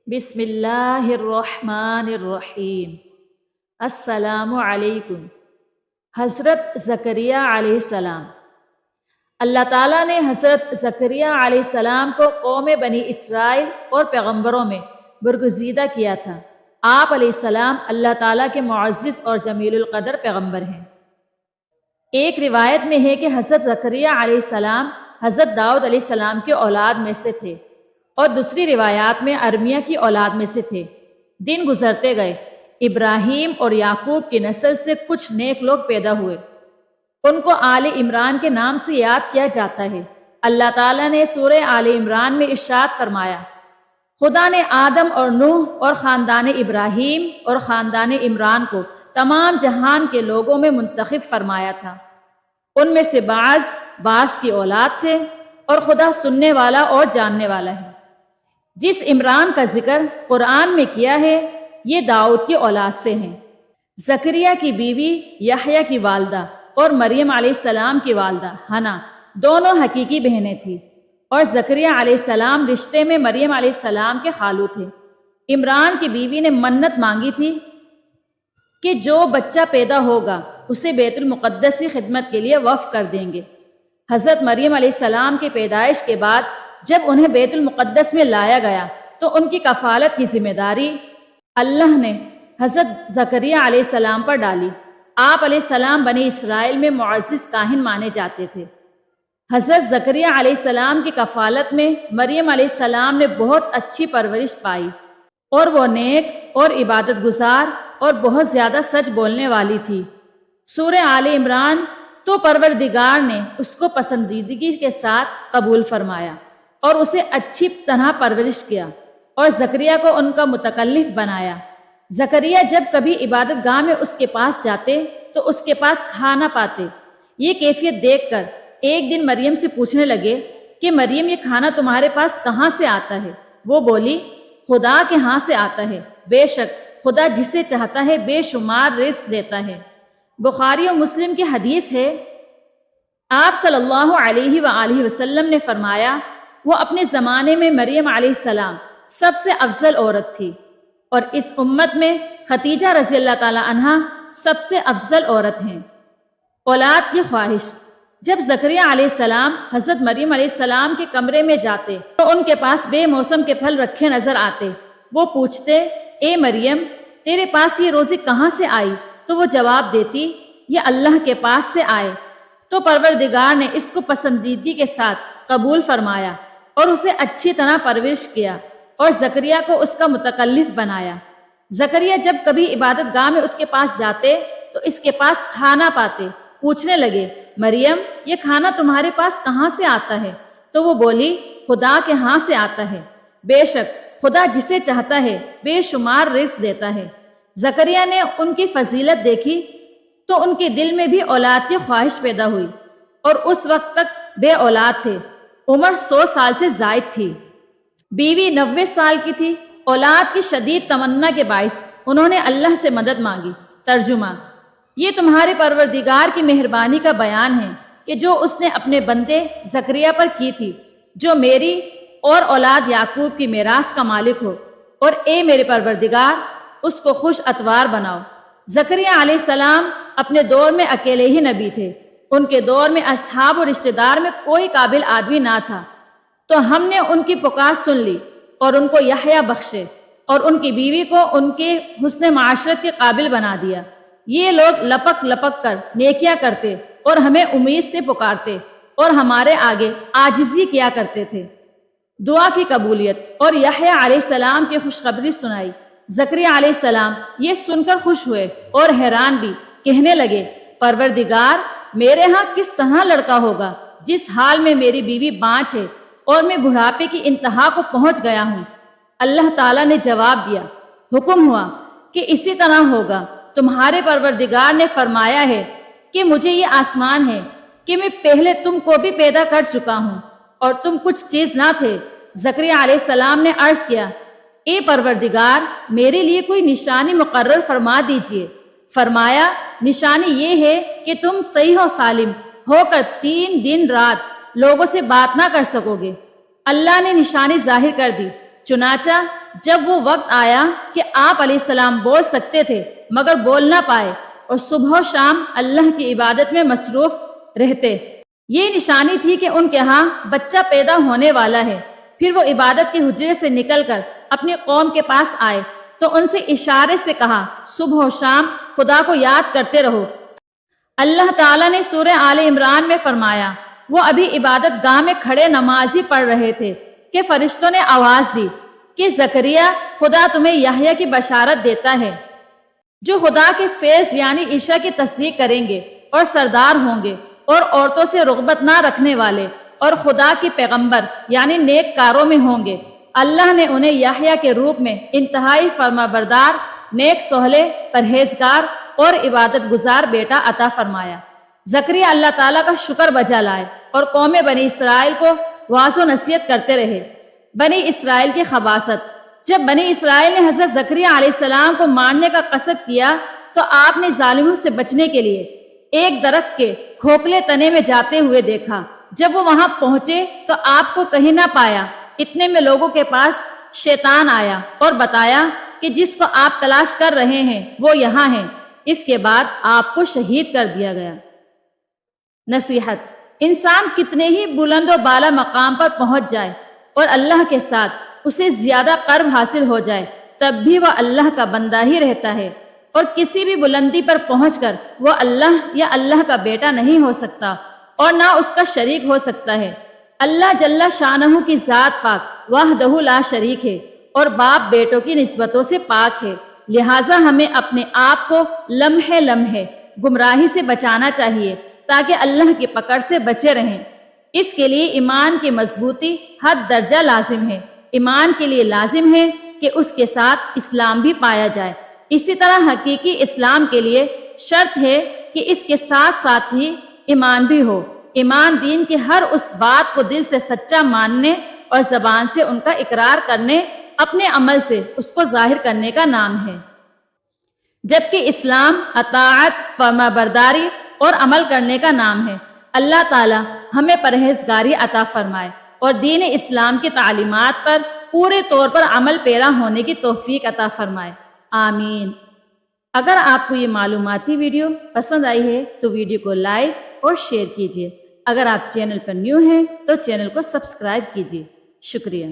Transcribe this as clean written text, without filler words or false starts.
بسم اللہ الرحمن الرحیم۔ السلام علیکم۔ حضرت زکریا علیہ السلام۔ اللہ تعالیٰ نے حضرت زکریا علیہ السلام کو قوم بنی اسرائیل اور پیغمبروں میں برگزیدہ کیا تھا۔ آپ علیہ السلام اللہ تعالیٰ کے معزز اور جمیل القدر پیغمبر ہیں۔ ایک روایت میں ہے کہ حضرت زکریا علیہ السلام حضرت داؤد علیہ السلام کے اولاد میں سے تھے، اور دوسری روایات میں ارمیہ کی اولاد میں سے تھے۔ دن گزرتے گئے، ابراہیم اور یعقوب کی نسل سے کچھ نیک لوگ پیدا ہوئے۔ ان کو آل عمران کے نام سے یاد کیا جاتا ہے۔ اللہ تعالیٰ نے سورہ آل عمران میں ارشاد فرمایا، خدا نے آدم اور نوح اور خاندان ابراہیم اور خاندان عمران کو تمام جہان کے لوگوں میں منتخب فرمایا تھا۔ ان میں سے بعض کی اولاد تھے، اور خدا سننے والا اور جاننے والا ہے۔ جس عمران کا ذکر قرآن میں کیا ہے، یہ داؤد کی اولاد سے ہیں۔ زکریا کی بیوی یحییٰ کی والدہ اور مریم علیہ السلام کی والدہ حنا دونوں حقیقی بہنیں تھیں، اور زکریا علیہ السلام رشتے میں مریم علیہ السلام کے خالو تھے۔ عمران کی بیوی نے منت مانگی تھی کہ جو بچہ پیدا ہوگا اسے بیت المقدس کی خدمت کے لیے وقف کر دیں گے۔ حضرت مریم علیہ السلام کی پیدائش کے بعد جب انہیں بیت المقدس میں لایا گیا تو ان کی کفالت کی ذمہ داری اللہ نے حضرت زکریا علیہ السلام پر ڈالی۔ آپ علیہ السلام بنی اسرائیل میں معزز کاہن مانے جاتے تھے۔ حضرت زکریا علیہ السلام کی کفالت میں مریم علیہ السلام نے بہت اچھی پرورش پائی، اور وہ نیک اور عبادت گزار اور بہت زیادہ سچ بولنے والی تھی۔ سورہ آل عمران تو پروردگار نے اس کو پسندیدگی کے ساتھ قبول فرمایا اور اسے اچھی طرح پرورش کیا، اور زکریا کو ان کا متکلف بنایا۔ زکریا جب کبھی عبادت گاہ میں اس کے پاس جاتے تو اس کے پاس کھانا پاتے۔ یہ کیفیت دیکھ کر ایک دن مریم سے پوچھنے لگے کہ مریم، یہ کھانا تمہارے پاس کہاں سے آتا ہے؟ وہ بولی، خدا کے ہاں سے آتا ہے، بے شک خدا جسے چاہتا ہے بے شمار رزق دیتا ہے۔ بخاری و مسلم کی حدیث ہے، آپ صلی اللہ علیہ وآلہ وسلم نے فرمایا، وہ اپنے زمانے میں مریم علیہ السلام سب سے افضل عورت تھی، اور اس امت میں خدیجہ رضی اللہ تعالی عنہا سب سے افضل عورت ہیں۔ اولاد کی خواہش۔ جب زکریا علیہ السلام حضرت مریم علیہ السلام کے کمرے میں جاتے تو ان کے پاس بے موسم کے پھل رکھے نظر آتے۔ وہ پوچھتے، اے مریم، تیرے پاس یہ روزی کہاں سے آئی؟ تو وہ جواب دیتی، یہ اللہ کے پاس سے آئے۔ تو پروردگار نے اس کو پسندیدگی کے ساتھ قبول فرمایا اور اسے اچھی طرح پرورش کیا، اور زکریا کو اس کا متکلف بنایا۔ زکریا جب کبھی عبادت گاہ میں اس کے پاس جاتے تو اس کے پاس کھانا پاتے۔ پوچھنے لگے، مریم، یہ کھانا تمہارے پاس کہاں سے آتا ہے؟ تو وہ بولی، خدا کے ہاں سے آتا ہے، بے شک خدا جسے چاہتا ہے بے شمار رزق دیتا ہے۔ زکریا نے ان کی فضیلت دیکھی تو ان کے دل میں بھی اولاد کی خواہش پیدا ہوئی، اور اس وقت تک بے اولاد تھے۔ عمر 100 سال سے زائد تھی، بیوی 90 سال کی تھی۔ اولاد کی شدید تمنا کے باعث انہوں نے اللہ سے مدد مانگی۔ ترجمہ، یہ تمہارے پروردگار کی مہربانی کا بیان ہے کہ جو اس نے اپنے بندے زکریا پر کی تھی، جو میری اور اولاد یعقوب کی میراث کا مالک ہو، اور اے میرے پروردگار، اس کو خوش اتوار بناؤ۔ زکریا علیہ السلام اپنے دور میں اکیلے ہی نبی تھے۔ ان کے دور میں اصحاب اور رشتہ دار میں کوئی قابل آدمی نہ تھا، تو ہم نے ان کی پکار سن لی اور ان کو یحییٰ بخشے، اور ان کی بیوی کو ان کے حسن معاشرت کے قابل بنا دیا۔ یہ لوگ لپک لپک کر نیکیاں کرتے اور ہمیں امید سے پکارتے، اور ہمارے آگے عاجزی کیا کرتے تھے۔ دعا کی قبولیت اور یحییٰ علیہ السلام کی خوشخبری سنائی۔ زکریا علیہ السلام یہ سن کر خوش ہوئے اور حیران بھی، کہنے لگے، پروردگار، میرے ہاں کس طرح لڑکا ہوگا جس حال میں میری بیوی بانجھ ہے اور میں بڑھاپے کی انتہا کو پہنچ گیا ہوں؟ اللہ تعالیٰ نے جواب دیا، حکم ہوا کہ اسی طرح ہوگا۔ تمہارے پروردگار نے فرمایا ہے کہ مجھے یہ آسمان ہے کہ میں پہلے تم کو بھی پیدا کر چکا ہوں، اور تم کچھ چیز نہ تھے۔ زکریا علیہ السلام نے عرض کیا، اے پروردگار، میرے لیے کوئی نشانی مقرر فرما دیجئے۔ فرمایا، نشانی یہ ہے کہ تم صحیح و سالم ہو کر 3 دن رات لوگوں سے بات نہ کر سکو گے۔ اللہ نے نشانی ظاہر کر دی، چنانچہ جب وہ وقت آیا کہ آپ علیہ السلام بول سکتے تھے مگر بول نہ پائے اور صبح و شام اللہ کی عبادت میں مصروف رہتے، یہ نشانی تھی کہ ان کے ہاں بچہ پیدا ہونے والا ہے۔ پھر وہ عبادت کے حجرے سے نکل کر اپنی قوم کے پاس آئے تو ان سے اشارے سے کہا صبح و شام خدا کو یاد کرتے رہو۔ اللہ تعالیٰ نے سورہ آل عمران میں فرمایا، وہ ابھی عبادت گاہ میں کھڑے نماز ہی پڑھ رہے تھے کہ فرشتوں نے آواز دی کہ زکریا خدا تمہیں یحییٰ کی بشارت دیتا ہے جو خدا کے فیض یعنی عیسیٰ کی تصدیق کریں گے اور سردار ہوں گے اور عورتوں سے رغبت نہ رکھنے والے اور خدا کی پیغمبر یعنی نیک کاروں میں ہوں گے۔ اللہ نے انہیں یحییٰ کے روپ میں انتہائی فرما بردار، نیک صالح، پرہیزگار اور عبادت گزار بیٹا عطا فرمایا۔ زکریا اللہ تعالیٰ کا شکر بجا لائے اور قوم بنی اسرائیل کو واعظ و نصیحت کرتے رہے۔ بنی اسرائیل کی خباثت۔ جب بنی اسرائیل نے حضرت زکریا علیہ السلام کو مارنے کا قصد کیا تو آپ نے ظالموں سے بچنے کے لیے ایک درخت کے کھوکھلے تنے میں جاتے ہوئے دیکھا۔ جب وہ وہاں پہنچے تو آپ کو کہیں نہ پایا، اتنے میں لوگوں کے پاس شیطان آیا اور بتایا کہ جس کو آپ تلاش کر رہے ہیں وہ یہاں ہے۔ اس کے بعد آپ کو شہید کر دیا گیا۔ نصیحت: انسان کتنے ہی بلند و بالا مقام پر پہنچ جائے اور اللہ کے ساتھ اسے زیادہ قرب حاصل ہو جائے، تب بھی وہ اللہ کا بندہ ہی رہتا ہے، اور کسی بھی بلندی پر پہنچ کر وہ اللہ یا اللہ کا بیٹا نہیں ہو سکتا اور نہ اس کا شریک ہو سکتا ہے۔ اللہ جل شانہ کی ذات پاک وحدہ لا شریک ہے اور باپ بیٹوں کی نسبتوں سے پاک ہے، لہٰذا ہمیں اپنے آپ کو لمحے لمحے گمراہی سے بچانا چاہیے تاکہ اللہ کی پکڑ سے بچے رہیں۔ اس کے لیے ایمان کی مضبوطی حد درجہ لازم ہے۔ ایمان کے لیے لازم ہے کہ اس کے ساتھ اسلام بھی پایا جائے، اسی طرح حقیقی اسلام کے لیے شرط ہے کہ اس کے ساتھ ساتھ ہی ایمان بھی ہو۔ ایمان دین کی ہر اس بات کو دل سے سچا ماننے اور زبان سے ان کا اقرار کرنے، اپنے عمل سے اس کو ظاہر کرنے کا نام ہے، جبکہ اسلام اطاعت، فرما برداری اور عمل کرنے کا نام ہے۔ اللہ تعالی ہمیں پرہیزگاری عطا فرمائے اور دین اسلام کی تعلیمات پر پورے طور پر عمل پیرا ہونے کی توفیق عطا فرمائے، آمین۔ اگر آپ کو یہ معلوماتی ویڈیو پسند آئی ہے تو ویڈیو کو لائک اور شیئر کیجیے۔ اگر آپ چینل پر نیو ہیں تو چینل کو سبسکرائب کیجیے۔ شکریہ۔